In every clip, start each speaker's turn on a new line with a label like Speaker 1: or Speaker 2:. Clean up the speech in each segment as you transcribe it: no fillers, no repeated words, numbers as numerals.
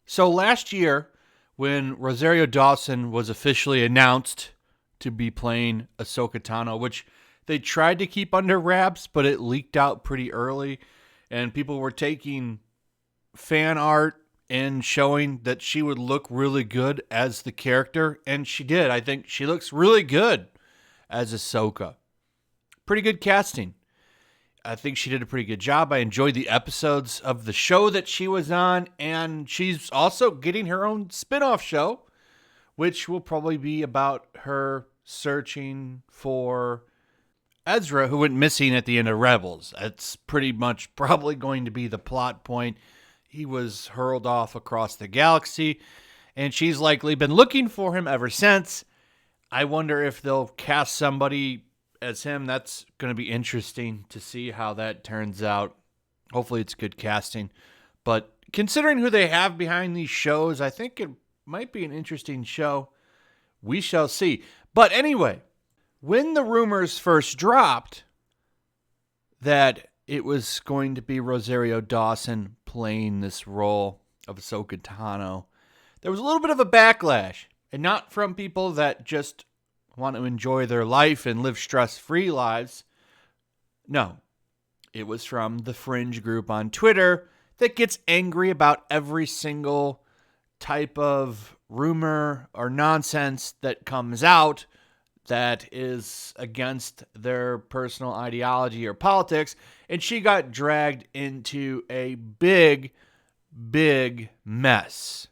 Speaker 1: So last year, when Rosario Dawson was officially announced to be playing Ahsoka Tano, which they tried to keep under wraps, but it leaked out pretty early, and people were taking fan art and showing that she would look really good as the character, and she did. I think she looks really good as Ahsoka. Pretty good casting. I think she did a pretty good job. I enjoyed the episodes of the show that she was on, and she's also getting her own spin-off show, which will probably be about her searching for Ezra, who went missing at the end of Rebels. That's pretty much probably going to be the plot point. He was hurled off across the galaxy, and she's likely been looking for him ever since. I wonder if they'll cast somebody as him. That's going to be interesting to see how that turns out. Hopefully it's good casting. But considering who they have behind these shows, I think it might be an interesting show. We shall see. But anyway, when the rumors first dropped that it was going to be Rosario Dawson playing this role of Ahsoka Tano, there was a little bit of a backlash. And not from people that just want to enjoy their life and live stress-free lives. No, it was from the fringe group on Twitter that gets angry about every single type of rumor or nonsense that comes out that is against their personal ideology or politics. And she got dragged into a big, big mess.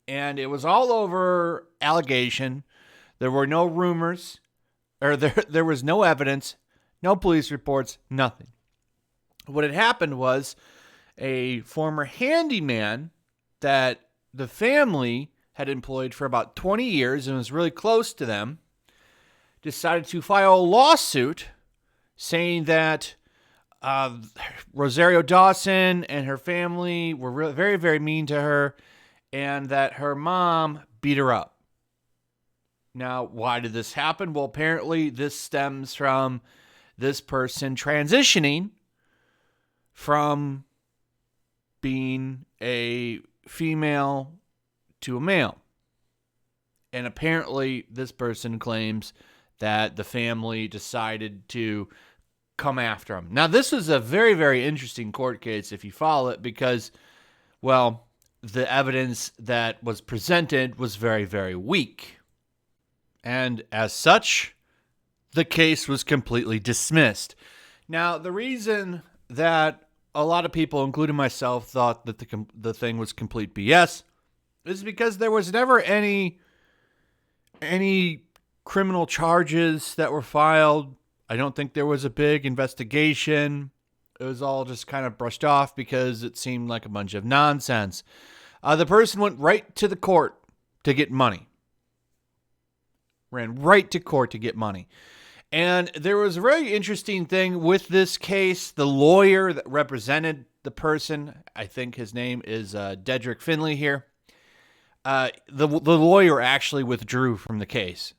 Speaker 1: And it was all over allegation. There were no rumors, or there was no evidence, no police reports, nothing. What had happened was a former handyman that the family had employed for about 20 years and was really close to them decided to file a lawsuit saying that Rosario Dawson and her family were very, very mean to her and that her mom beat her up. Now, why did this happen? Well, apparently this stems from this person transitioning from being a female to a male. And apparently this person claims that the family decided to come after him. Now, this is a very, very interesting court case if you follow it because, well, the evidence that was presented was very, very weak. And as such, the case was completely dismissed. Now, the reason that a lot of people, including myself, thought that the thing was complete BS is because there was never any criminal charges that were filed. I don't think there was a big investigation. It was all just kind of brushed off because it seemed like a bunch of nonsense. The person went right to the court to get money. Ran right to court to get money. And there was a very interesting thing with this case. The lawyer that represented the person, I think his name is Dedrick Finley here. The lawyer actually withdrew from the case.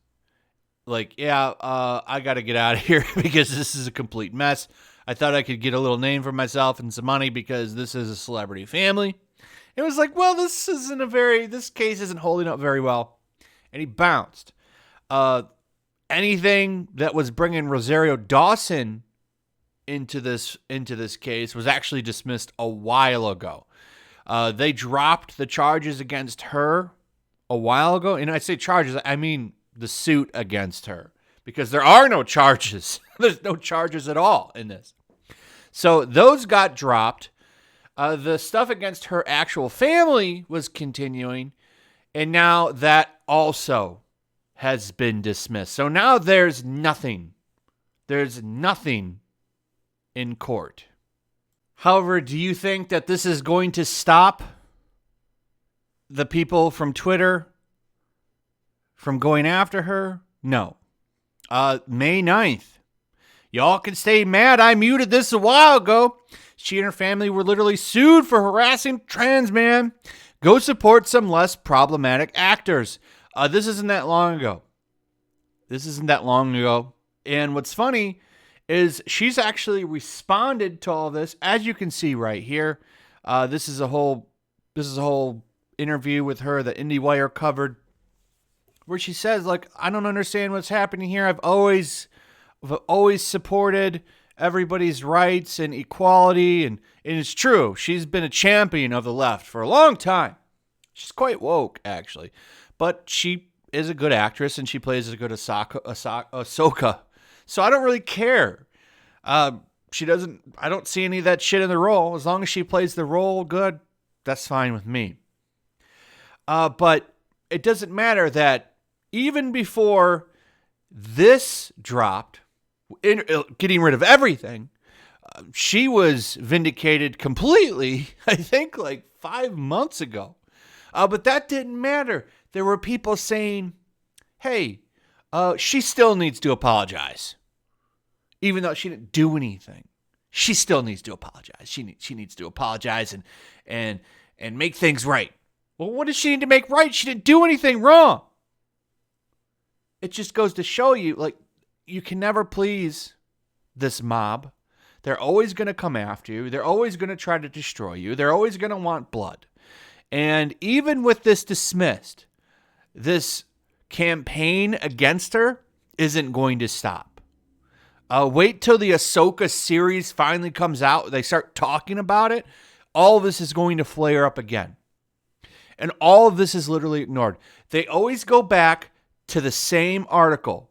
Speaker 1: Like, I got to get out of here because this is a complete mess. I thought I could get a little name for myself and some money because this is a celebrity family. It was like, well, this case isn't holding up very well. And he bounced. Anything that was bringing Rosario Dawson into this case was actually dismissed a while ago. They dropped the charges against her a while ago. And I say charges, I mean the suit against her. Because there are no charges. There's no charges at all in this. So those got dropped. The stuff against her actual family was continuing. And now that also has been dismissed. So now there's nothing. There's nothing in court. However, do you think that this is going to stop the people from Twitter from going after her? No. May 9th. Y'all can stay mad. I muted this a while ago. She and her family were literally sued for harassing trans man. Go support some less problematic actors. This isn't that long ago. And what's funny is she's actually responded to all this, as you can see right here. This is a whole interview with her that IndieWire covered, where she says, like, I don't understand what's happening here. I've always supported everybody's rights and equality, and it's true. She's been a champion of the left for a long time. She's quite woke, actually, but she is a good actress and she plays a good Ashoka. So I don't really care. I don't see any of that shit in the role. As long as she plays the role good, that's fine with me. But it doesn't matter that even before this dropped, getting rid of everything, she was vindicated completely, I think like 5 months ago. But that didn't matter. There were people saying, hey, she still needs to apologize. Even though she didn't do anything, she still needs to apologize. She needs to apologize and make things right. Well, what does she need to make right? She didn't do anything wrong. It just goes to show you, like, you can never please this mob. They're always going to come after you. They're always going to try to destroy you. They're always going to want blood. And even with this dismissed, this campaign against her isn't going to stop. Wait till the Ashoka series finally comes out. They start talking about it. All of this is going to flare up again. And all of this is literally ignored. They always go back to the same article.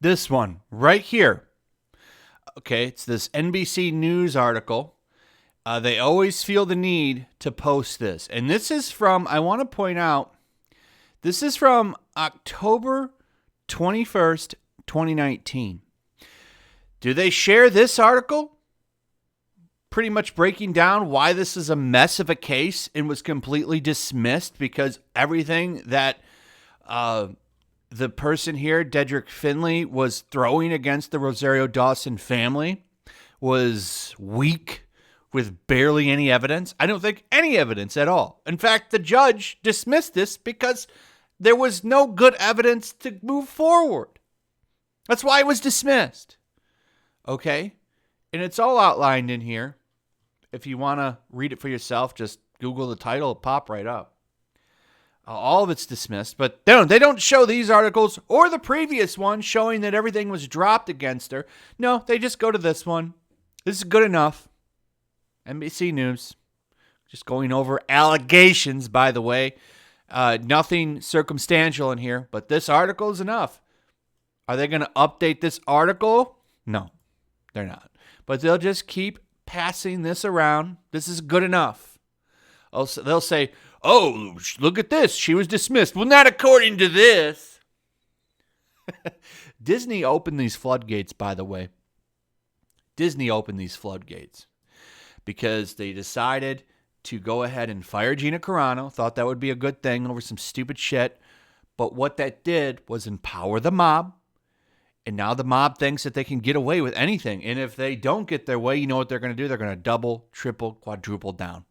Speaker 1: This one right here. Okay, it's this NBC News article. They always feel the need to post this. And this is from, I want to point out, this is from October 21st, 2019. Do they share this article? Pretty much breaking down why this is a mess of a case and was completely dismissed because everything that the person here, Dedrick Finley, was throwing against the Rosario Dawson family was weak with barely any evidence. I don't think any evidence at all. In fact, the judge dismissed this because there was no good evidence to move forward. That's why it was dismissed. Okay? And it's all outlined in here. If you want to read it for yourself, just Google the title, it'll pop right up. All of it's dismissed, but they don't show these articles or the previous one showing that everything was dropped against her. No, they just go to this one. This is good enough. NBC News. Just going over allegations, by the way. Nothing circumstantial in here, but this article is enough. Are they going to update this article? No, they're not. But they'll just keep passing this around. This is good enough. Also, they'll say, oh, look at this. She was dismissed. Well, not according to this. Disney opened these floodgates, by the way. Disney opened these floodgates because they decided to go ahead and fire Gina Carano. Thought that would be a good thing over some stupid shit. But what that did was empower the mob. And now the mob thinks that they can get away with anything. And if they don't get their way, you know what they're going to do? They're going to double, triple, quadruple down.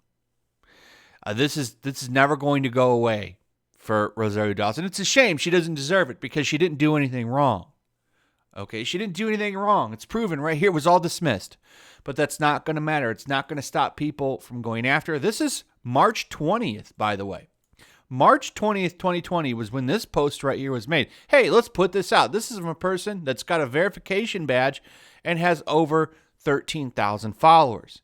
Speaker 1: This is never going to go away for Rosario Dawson. It's a shame. She doesn't deserve it because she didn't do anything wrong. Okay, she didn't do anything wrong. It's proven right here. It was all dismissed. But that's not going to matter. It's not going to stop people from going after her. This is March 20th, by the way. March 20th, 2020 was when this post right here was made. Hey, let's put this out. This is from a person that's got a verification badge and has over 13,000 followers.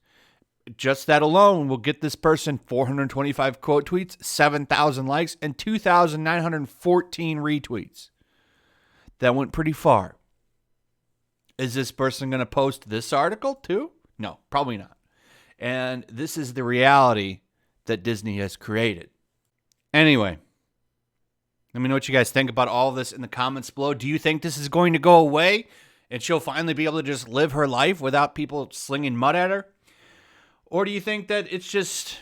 Speaker 1: Just that alone will get this person 425 quote tweets, 7,000 likes, and 2,914 retweets. That went pretty far. Is this person going to post this article too? No, probably not. And this is the reality that Disney has created. Anyway, let me know what you guys think about all of this in the comments below. Do you think this is going to go away and she'll finally be able to just live her life without people slinging mud at her? Or do you think that it is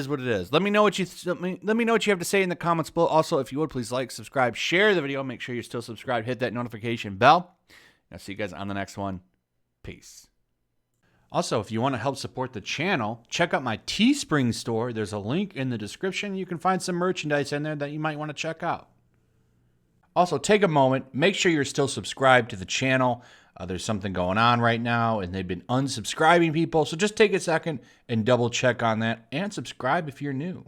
Speaker 1: what it is? Let me know what you have to say in the comments below. Also, if you would, please like, subscribe, share the video. Make sure you're still subscribed. Hit that notification bell. I'll see you guys on the next one. Peace. Also, if you want to help support the channel, check out my Teespring store. There's a link in the description. You can find some merchandise in there that you might want to check out. Also, take a moment. Make sure you're still subscribed to the channel. There's something going on right now, and they've been unsubscribing people. So just take a second and double check on that and subscribe if you're new.